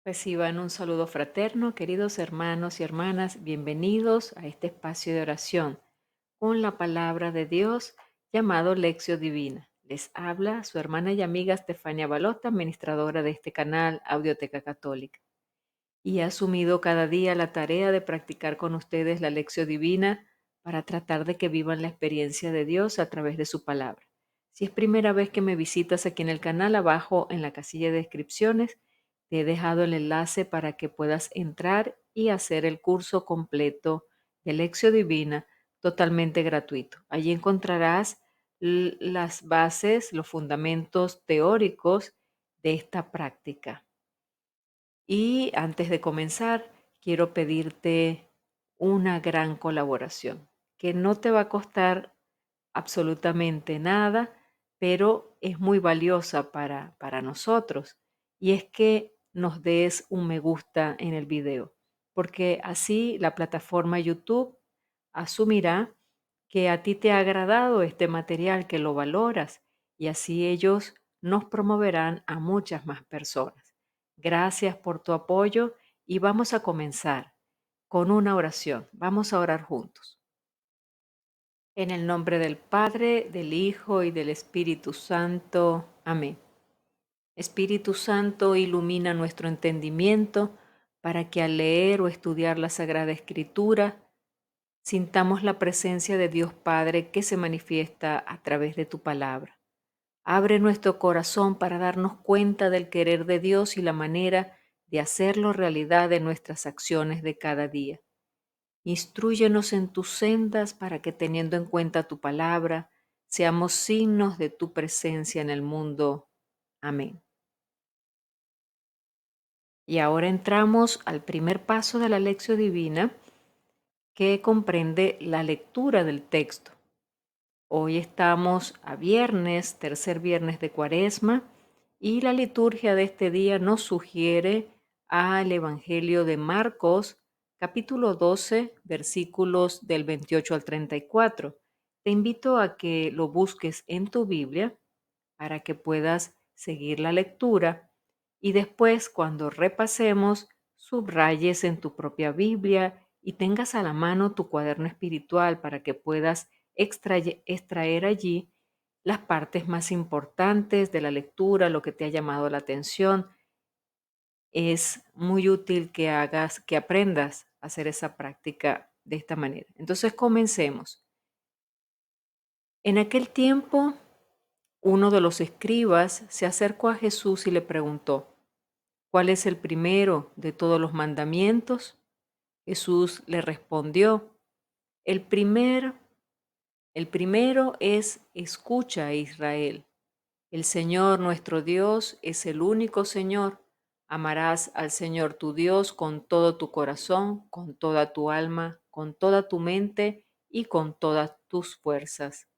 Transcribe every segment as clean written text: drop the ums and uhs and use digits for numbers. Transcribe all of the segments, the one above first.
Reciban un saludo fraterno, queridos hermanos y hermanas, bienvenidos a este espacio de oración con la palabra de Dios llamado Lección Divina. Les habla su hermana y amiga Estefania Balota, administradora de este canal Audioteca Católica, y he asumido cada día la tarea de practicar con ustedes la Lección Divina para tratar de que vivan la experiencia de Dios a través de su palabra. Si es primera vez que me visitas aquí en el canal, abajo en la casilla de descripciones, te he dejado el enlace para que puedas entrar y hacer el curso completo de Lección Divina totalmente gratuito. Allí encontrarás las bases, los fundamentos teóricos de esta práctica. Y antes de comenzar, quiero pedirte una gran colaboración, que no te va a costar absolutamente nada, pero es muy valiosa para nosotros. Y es que nos des un me gusta en el video, porque así la plataforma YouTube asumirá que a ti te ha agradado este material, que lo valoras, y así ellos nos promoverán a muchas más personas. Gracias por tu apoyo y vamos a comenzar con una oración. Vamos a orar juntos. En el nombre del Padre, del Hijo y del Espíritu Santo. Amén. Espíritu Santo, ilumina nuestro entendimiento para que al leer o estudiar la Sagrada Escritura sintamos la presencia de Dios Padre que se manifiesta a través de tu palabra. Abre nuestro corazón para darnos cuenta del querer de Dios y la manera de hacerlo realidad en nuestras acciones de cada día. Instrúyenos en tus sendas para que, teniendo en cuenta tu palabra, seamos signos de tu presencia en el mundo. Amén. Y ahora entramos al primer paso de la lección divina, que comprende la lectura del texto. Hoy estamos a viernes, tercer viernes de Cuaresma, y la liturgia de este día nos sugiere al Evangelio de Marcos, capítulo 12, versículos del 28 al 34. Te invito a que lo busques en tu Biblia para que puedas seguir la lectura y después, cuando repasemos, subrayes en tu propia Biblia y tengas a la mano tu cuaderno espiritual para que puedas extraer allí las partes más importantes de la lectura, lo que te ha llamado la atención. Es muy útil que aprendas a hacer esa práctica de esta manera. Entonces, comencemos. En aquel tiempo, uno de los escribas se acercó a Jesús y le preguntó: ¿cuál es el primero de todos los mandamientos? Jesús le respondió: el primer, el primero es: escucha, Israel. El Señor nuestro Dios es el único Señor. Amarás al Señor tu Dios con todo tu corazón, con toda tu alma, con toda tu mente y con todas tus fuerzas.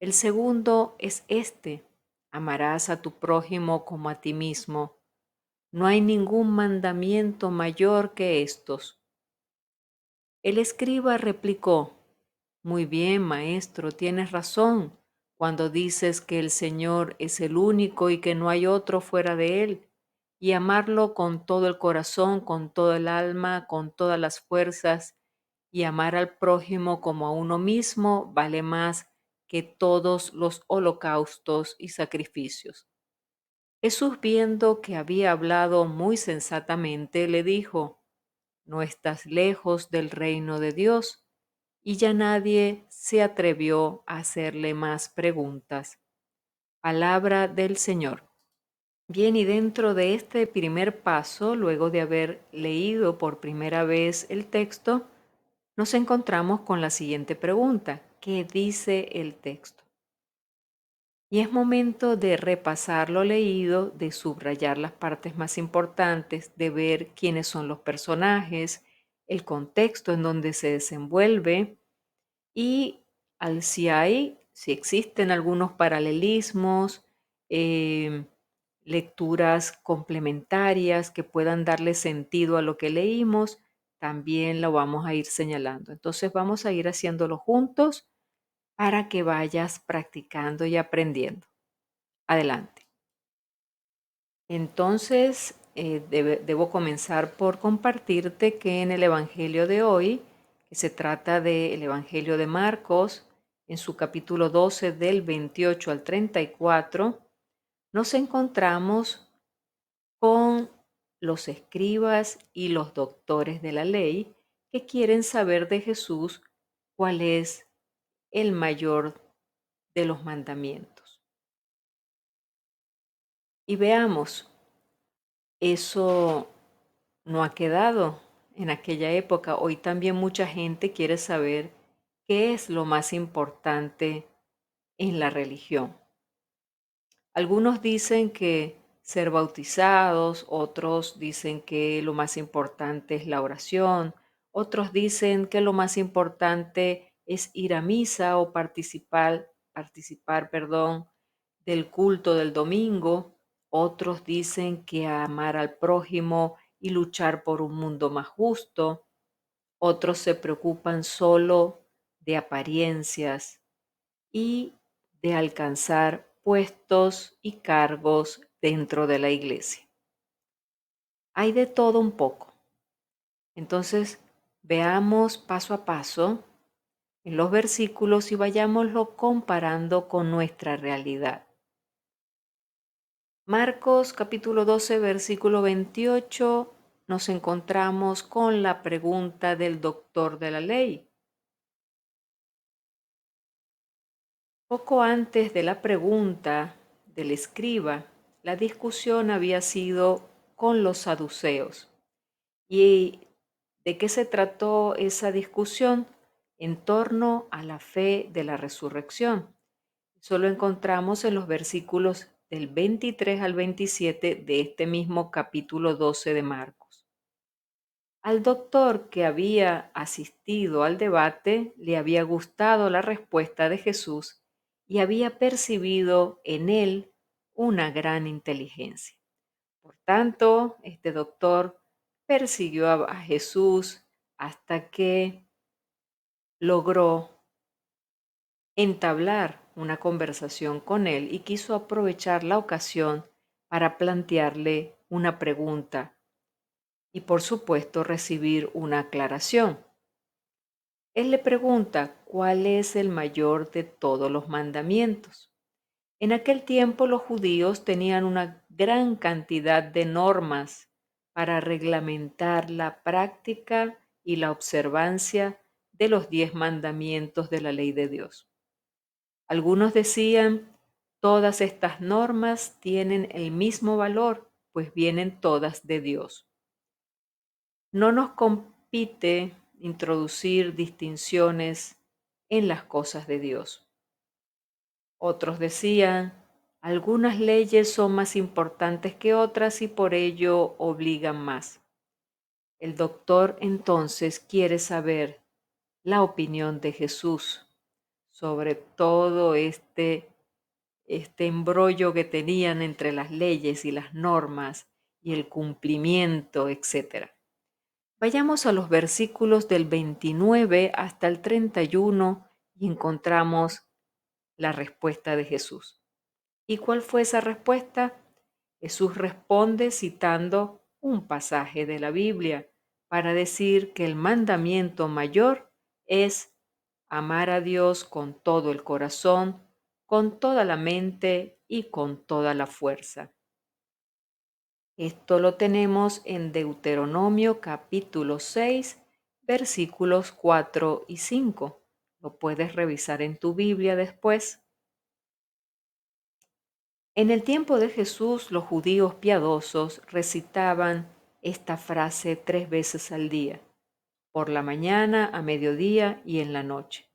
El segundo es este: amarás a tu prójimo como a ti mismo. No hay ningún mandamiento mayor que estos. El escriba replicó: muy bien, maestro, tienes razón cuando dices que el Señor es el único y que no hay otro fuera de Él, y amarlo con todo el corazón, con todo el alma, con todas las fuerzas, y amar al prójimo como a uno mismo vale más que todos los holocaustos y sacrificios. Jesús, viendo que había hablado muy sensatamente, le dijo: no estás lejos del reino de Dios. Y ya nadie se atrevió a hacerle más preguntas. Palabra del Señor. Bien, y dentro de este primer paso, luego de haber leído por primera vez el texto, nos encontramos con la siguiente pregunta: ¿qué dice el texto? Y es momento de repasar lo leído, de subrayar las partes más importantes, de ver quiénes son los personajes, el contexto en donde se desenvuelve y si existen algunos paralelismos, eh, lecturas complementarias que puedan darle sentido a lo que leímos, también lo vamos a ir señalando. Entonces vamos a ir haciéndolo juntos para que vayas practicando y aprendiendo. Adelante. Entonces, debo comenzar por compartirte que en el Evangelio de hoy, que se trata del Evangelio de Marcos, en su capítulo 12 del 28 al 34, nos encontramos con los escribas y los doctores de la ley que quieren saber de Jesús cuál es el mayor de los mandamientos. Y veamos, eso no ha quedado en aquella época. Hoy también mucha gente quiere saber qué es lo más importante en la religión. Algunos dicen que ser bautizados, otros dicen que lo más importante es la oración, otros dicen que lo más importante es ir a misa o participar, del culto del domingo. Otros dicen que amar al prójimo y luchar por un mundo más justo. Otros se preocupan solo de apariencias y de alcanzar puestos y cargos dentro de la iglesia. Hay de todo un poco. Entonces, veamos paso a paso en los versículos y vayámoslo comparando con nuestra realidad. Marcos capítulo 12, versículo 28, nos encontramos con la pregunta del doctor de la ley. Poco antes de la pregunta del escriba, la discusión había sido con los saduceos. ¿Y de qué se trató esa discusión? En torno a la fe de la resurrección. Eso lo encontramos en los versículos del 23 al 27 de este mismo capítulo 12 de Marcos. Al doctor que había asistido al debate le había gustado la respuesta de Jesús y había percibido en él una gran inteligencia. Por tanto, este doctor persiguió a Jesús hasta que logró entablar una conversación con él y quiso aprovechar la ocasión para plantearle una pregunta y, por supuesto, recibir una aclaración. Él le pregunta cuál es el mayor de todos los mandamientos. En aquel tiempo los judíos tenían una gran cantidad de normas para reglamentar la práctica y la observancia de los 10 mandamientos de la ley de Dios. Algunos decían, todas estas normas tienen el mismo valor, pues vienen todas de Dios. No nos compete introducir distinciones en las cosas de Dios. Otros decían, algunas leyes son más importantes que otras y por ello obligan más. El doctor entonces quiere saber la opinión de Jesús sobre todo este embrollo que tenían entre las leyes y las normas y el cumplimiento, etc. Vayamos a los versículos del 29 hasta el 31 y encontramos la respuesta de Jesús. ¿Y cuál fue esa respuesta? Jesús responde citando un pasaje de la Biblia para decir que el mandamiento mayor es amar a Dios con todo el corazón, con toda la mente y con toda la fuerza. Esto lo tenemos en Deuteronomio capítulo 6, versículos 4 y 5. Lo puedes revisar en tu Biblia después. En el tiempo de Jesús, los judíos piadosos recitaban esta frase 3 veces al día, por la mañana, a mediodía y en la noche.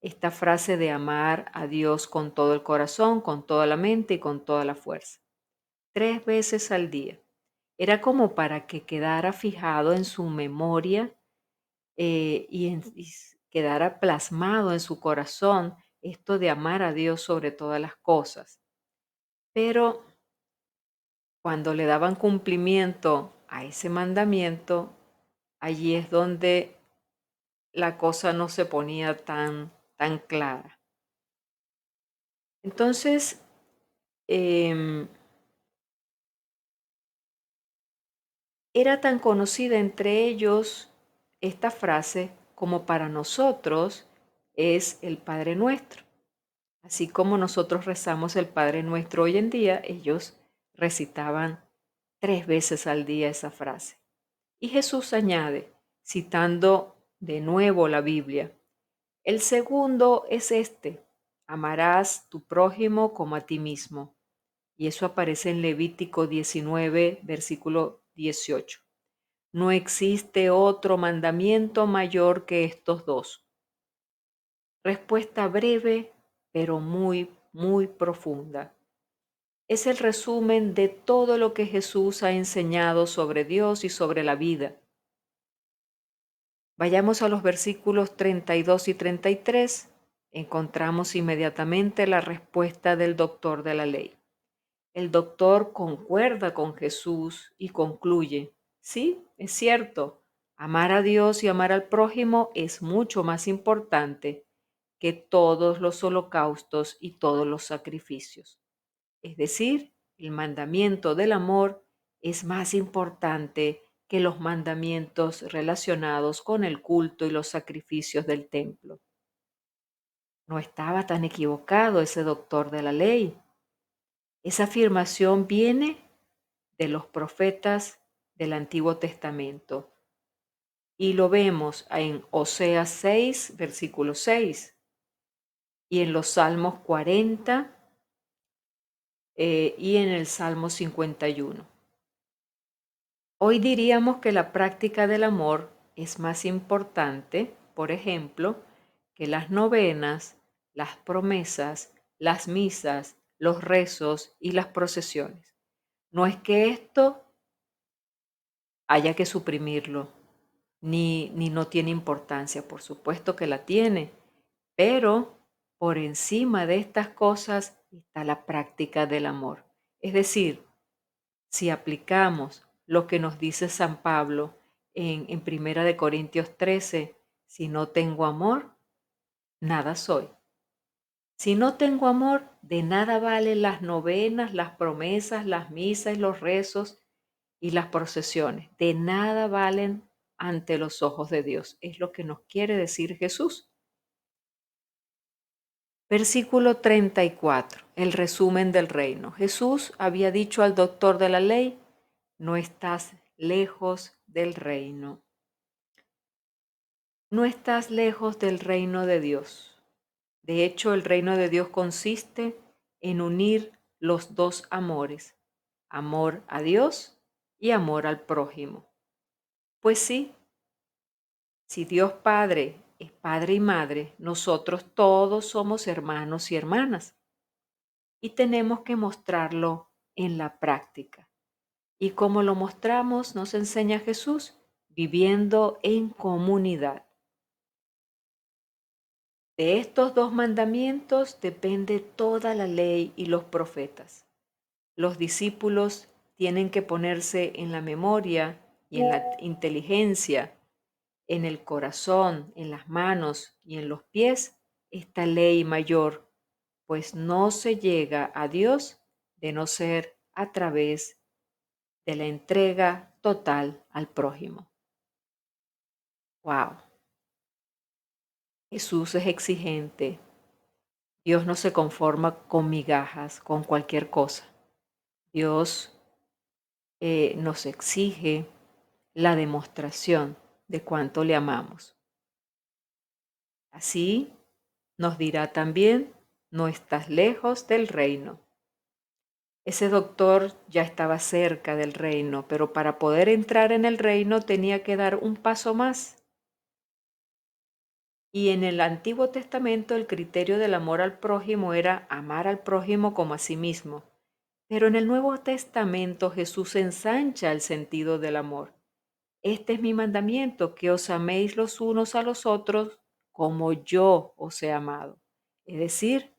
Esta frase de amar a Dios con todo el corazón, con toda la mente y con toda la fuerza. 3 veces al día. Era como para que quedara fijado en su memoria y quedara plasmado en su corazón esto de amar a Dios sobre todas las cosas. Pero cuando le daban cumplimiento a ese mandamiento, allí es donde la cosa no se ponía tan clara. Entonces, em, Era tan conocida entre ellos esta frase como para nosotros es el Padre Nuestro. Así como nosotros rezamos el Padre Nuestro hoy en día, ellos recitaban 3 veces al día esa frase. Y Jesús añade, citando de nuevo la Biblia, el segundo es este, amarás tu prójimo como a ti mismo. Y eso aparece en Levítico 19, versículo 18. No existe otro mandamiento mayor que estos dos. Respuesta breve, pero muy, muy profunda. Es el resumen de todo lo que Jesús ha enseñado sobre Dios y sobre la vida. Vayamos a los versículos 32 y 33. Encontramos inmediatamente la respuesta del doctor de la ley. El doctor concuerda con Jesús y concluye, sí, es cierto, amar a Dios y amar al prójimo es mucho más importante que todos los holocaustos y todos los sacrificios. Es decir, el mandamiento del amor es más importante que los mandamientos relacionados con el culto y los sacrificios del templo. No estaba tan equivocado ese doctor de la ley. Esa afirmación viene de los profetas del Antiguo Testamento y lo vemos en Oseas 6, versículo 6, y en los Salmos 40 y en el Salmo 51. Hoy diríamos que la práctica del amor es más importante, por ejemplo, que las novenas, las promesas, las misas, los rezos y las procesiones. No es que esto haya que suprimirlo, ni no tiene importancia, por supuesto que la tiene, pero por encima de estas cosas está la práctica del amor. Es decir, si aplicamos lo que nos dice San Pablo en Primera de Corintios 13, si no tengo amor, nada soy. Si no tengo amor, de nada valen las novenas, las promesas, las misas, los rezos y las procesiones. De nada valen ante los ojos de Dios. Es lo que nos quiere decir Jesús. Versículo 34, el resumen del reino. Jesús había dicho al doctor de la ley, no estás lejos del reino. No estás lejos del reino de Dios. De hecho, el reino de Dios consiste en unir los dos amores, amor a Dios y amor al prójimo. Pues sí, si Dios Padre es Padre y Madre, nosotros todos somos hermanos y hermanas y tenemos que mostrarlo en la práctica. Y como lo mostramos, nos enseña Jesús, viviendo en comunidad. De estos dos mandamientos depende toda la ley y los profetas. Los discípulos tienen que ponerse en la memoria y en la inteligencia, en el corazón, en las manos y en los pies, esta ley mayor, pues no se llega a Dios de no ser a través de la entrega total al prójimo. Wow, Jesús es exigente. Dios no se conforma con migajas, con cualquier cosa. Dios nos exige la demostración de cuánto le amamos. Así nos dirá también, no estás lejos del reino. Ese doctor ya estaba cerca del reino, pero para poder entrar en el reino tenía que dar un paso más. Y en el Antiguo Testamento el criterio del amor al prójimo era amar al prójimo como a sí mismo. Pero en el Nuevo Testamento Jesús ensancha el sentido del amor. Este es mi mandamiento, que os améis los unos a los otros como yo os he amado. Es decir,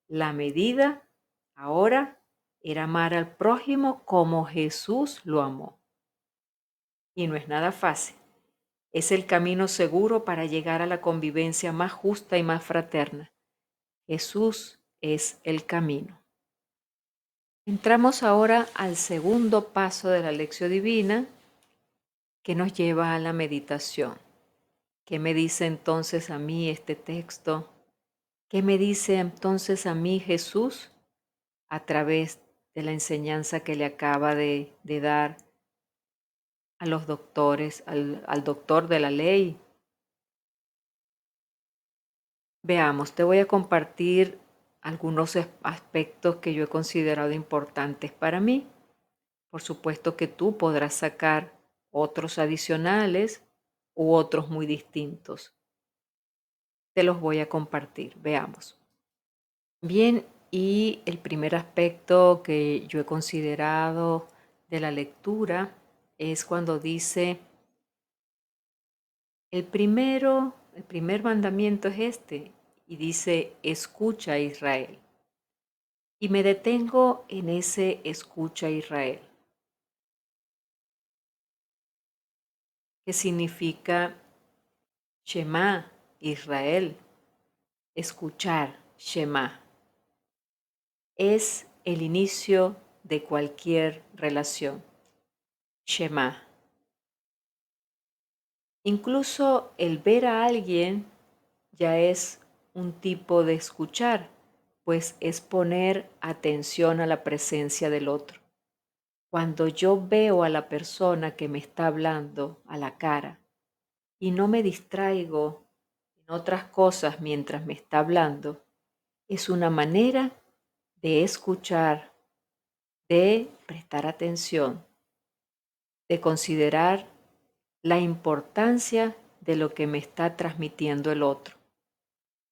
la medida ahora era amar al prójimo como Jesús lo amó. Y no es nada fácil. Es el camino seguro para llegar a la convivencia más justa y más fraterna. Jesús es el camino. Entramos ahora al segundo paso de la lección divina, que nos lleva a la meditación. ¿Qué me dice entonces a mí este texto? ¿Qué me dice entonces a mí Jesús a través de la enseñanza que le acaba de dar a los doctores, al doctor de la ley? Veamos, te voy a compartir algunos aspectos que yo he considerado importantes para mí. Por supuesto que tú podrás sacar otros adicionales u otros muy distintos. Te los voy a compartir. Veamos. Bien, y el primer aspecto que yo he considerado de la lectura es cuando dice, el primer mandamiento es este, y dice, escucha Israel. Y me detengo en ese escucha Israel, que significa Shema Israel, escuchar Shema. Es el inicio de cualquier relación. Shema. Incluso el ver a alguien ya es un tipo de escuchar, pues es poner atención a la presencia del otro. Cuando yo veo a la persona que me está hablando a la cara y no me distraigo en otras cosas mientras me está hablando, es una manera de escuchar, de prestar atención, de considerar la importancia de lo que me está transmitiendo el otro.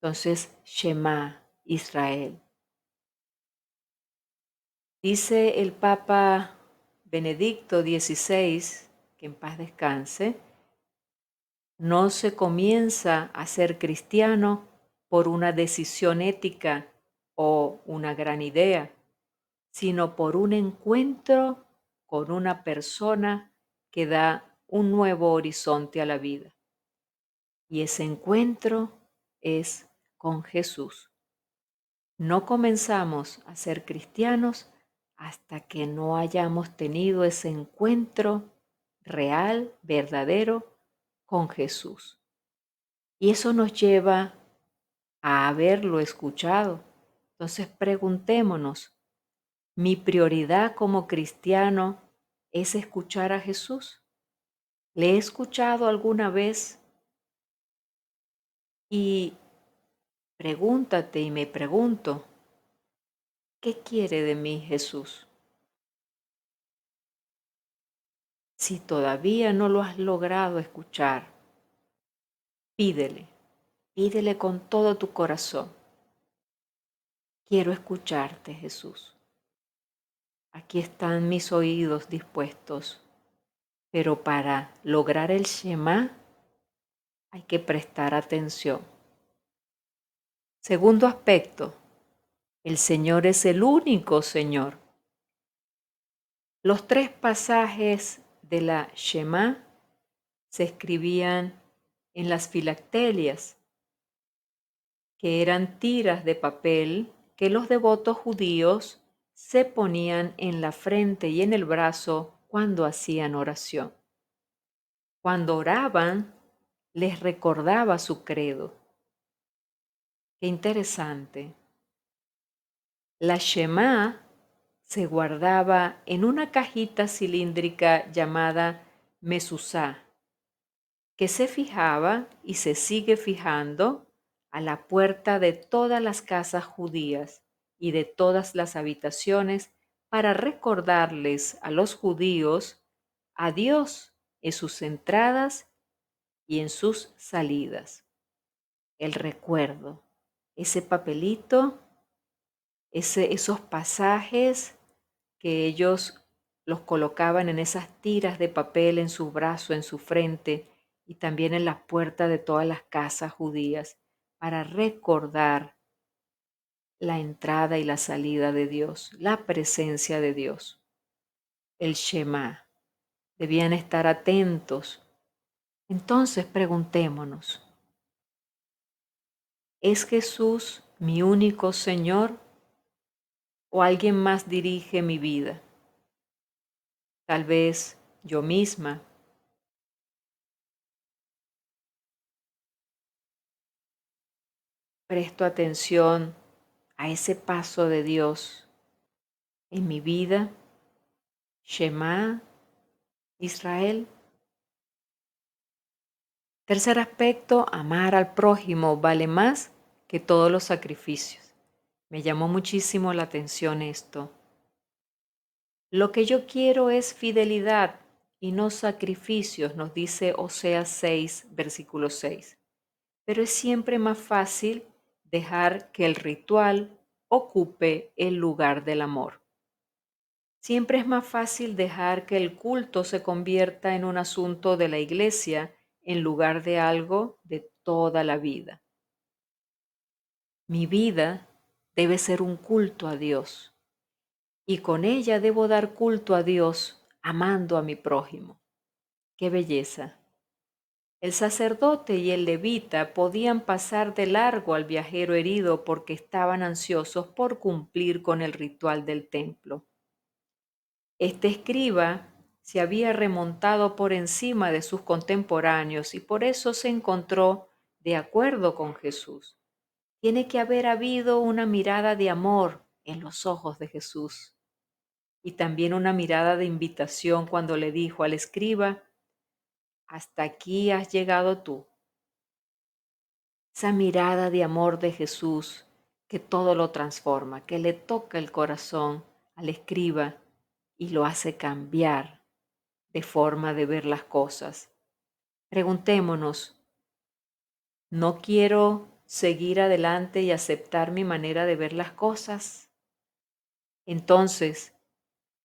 Entonces, Shema Israel. Dice el Papa Benedicto XVI, que en paz descanse, no se comienza a ser cristiano por una decisión ética o una gran idea, sino por un encuentro con una persona que da un nuevo horizonte a la vida. Y ese encuentro es con Jesús. No comenzamos a ser cristianos hasta que no hayamos tenido ese encuentro real, verdadero, con Jesús. Y eso nos lleva a haberlo escuchado. Entonces preguntémonos, ¿mi prioridad como cristiano es escuchar a Jesús? ¿Le he escuchado alguna vez? Y pregúntate y me pregunto, ¿qué quiere de mí Jesús? Si todavía no lo has logrado escuchar, pídele, pídele con todo tu corazón. Quiero escucharte, Jesús. Aquí están mis oídos dispuestos, pero para lograr el Shema hay que prestar atención. Segundo aspecto, el Señor es el único Señor. Los 3 pasajes de la Shema se escribían en las filactelias, que eran tiras de papel que los devotos judíos se ponían en la frente y en el brazo cuando hacían oración. Cuando oraban, les recordaba su credo. Qué interesante. La Shema se guardaba en una cajita cilíndrica llamada mezuzá, que se fijaba y se sigue fijando a la puerta de todas las casas judías y de todas las habitaciones para recordarles a los judíos a Dios en sus entradas y en sus salidas. El recuerdo, ese papelito, esos pasajes que ellos los colocaban en esas tiras de papel en su brazo, en su frente y también en la puerta de todas las casas judías para recordar la entrada y la salida de Dios, la presencia de Dios. El Shema. Debían estar atentos. Entonces preguntémonos, ¿es Jesús mi único Señor o alguien más dirige mi vida? Tal vez yo misma, presto atención a ese paso de Dios en mi vida. Shema Israel. Tercer aspecto, amar al prójimo vale más que todos los sacrificios. Me llamó muchísimo la atención esto. Lo que yo quiero es fidelidad y no sacrificios, nos dice Oseas 6, versículo 6. Pero es siempre más fácil dejar que el ritual ocupe el lugar del amor. Siempre es más fácil dejar que el culto se convierta en un asunto de la iglesia en lugar de algo de toda la vida. Mi vida debe ser un culto a Dios y con ella debo dar culto a Dios amando a mi prójimo. ¡Qué belleza! El sacerdote y el levita podían pasar de largo al viajero herido porque estaban ansiosos por cumplir con el ritual del templo. Este escriba se había remontado por encima de sus contemporáneos y por eso se encontró de acuerdo con Jesús. Tiene que haber habido una mirada de amor en los ojos de Jesús y también una mirada de invitación cuando le dijo al escriba, hasta aquí has llegado tú. Esa mirada de amor de Jesús que todo lo transforma, que le toca el corazón al escriba y lo hace cambiar de forma de ver las cosas. Preguntémonos, ¿no quiero seguir adelante y aceptar mi manera de ver las cosas? Entonces,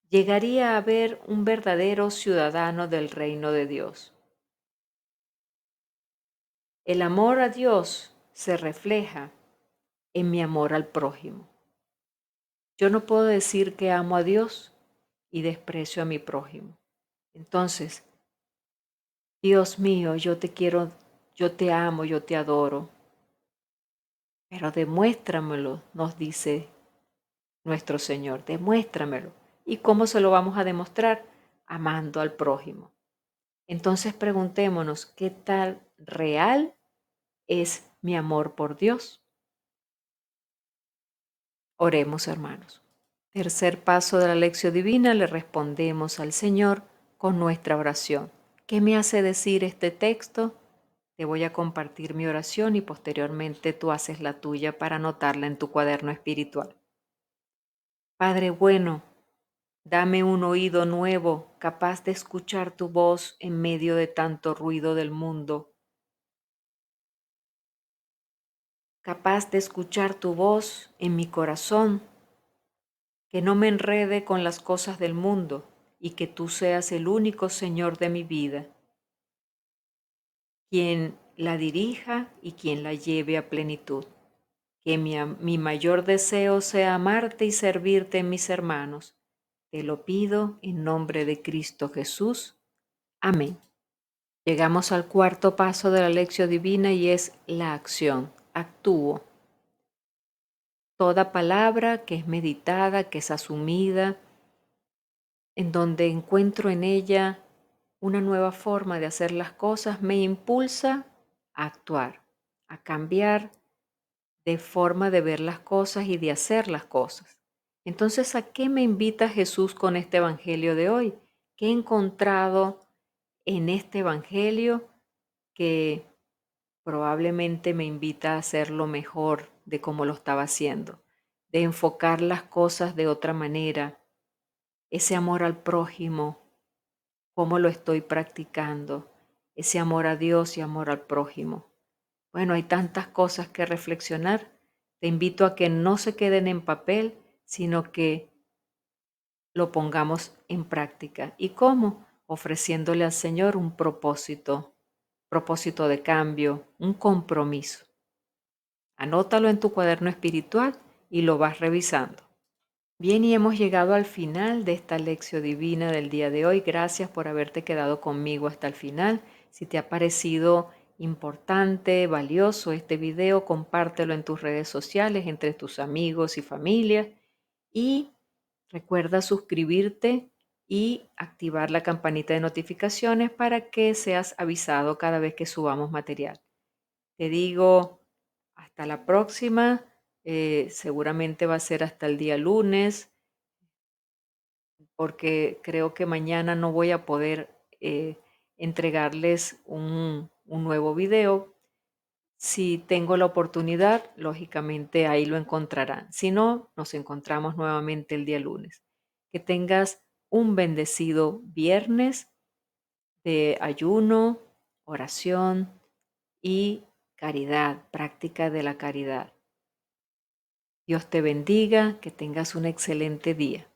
llegaría a ver un verdadero ciudadano del reino de Dios. El amor a Dios se refleja en mi amor al prójimo. Yo no puedo decir que amo a Dios y desprecio a mi prójimo. Entonces, Dios mío, yo te quiero, yo te amo, yo te adoro, pero demuéstramelo, nos dice nuestro Señor, demuéstramelo. ¿Y cómo se lo vamos a demostrar? Amando al prójimo. Entonces preguntémonos, ¿qué tal real es mi amor por Dios? Oremos, hermanos. Tercer paso de la lección divina, le respondemos al Señor con nuestra oración. ¿Qué me hace decir este texto? Te voy a compartir mi oración y posteriormente tú haces la tuya para anotarla en tu cuaderno espiritual. Padre bueno, dame un oído nuevo, capaz de escuchar tu voz en medio de tanto ruido del mundo. Capaz de escuchar tu voz en mi corazón, que no me enrede con las cosas del mundo y que tú seas el único Señor de mi vida, quien la dirija y quien la lleve a plenitud. Que mi mayor deseo sea amarte y servirte en mis hermanos. Te lo pido en nombre de Cristo Jesús. Amén. Llegamos al cuarto paso de la lección divina y es la acción. Actúo. Toda palabra que es meditada, que es asumida, en donde encuentro en ella una nueva forma de hacer las cosas, me impulsa a actuar, a cambiar de forma de ver las cosas y de hacer las cosas. Entonces, ¿a qué me invita Jesús con este evangelio de hoy? ¿Qué he encontrado en este evangelio que probablemente me invita a hacerlo mejor de como lo estaba haciendo, de enfocar las cosas de otra manera, ese amor al prójimo, cómo lo estoy practicando, ese amor a Dios y amor al prójimo? Bueno, hay tantas cosas que reflexionar. Te invito a que no se queden en papel, sino que lo pongamos en práctica. ¿Y cómo? Ofreciéndole al Señor un propósito de cambio, un compromiso. Anótalo en tu cuaderno espiritual y lo vas revisando. Bien, y hemos llegado al final de esta lección divina del día de hoy. Gracias por haberte quedado conmigo hasta el final. Si te ha parecido importante, valioso este video, compártelo en tus redes sociales, entre tus amigos y familia. Y recuerda suscribirte y activar la campanita de notificaciones para que seas avisado cada vez que subamos material. Te digo hasta la próxima. Seguramente va a ser hasta el día lunes, porque creo que mañana no voy a poder entregarles un nuevo video. Si tengo la oportunidad, lógicamente ahí lo encontrarán. Si no, nos encontramos nuevamente el día lunes. Que tengas un bendecido viernes de ayuno, oración y caridad, práctica de la caridad. Dios te bendiga, que tengas un excelente día.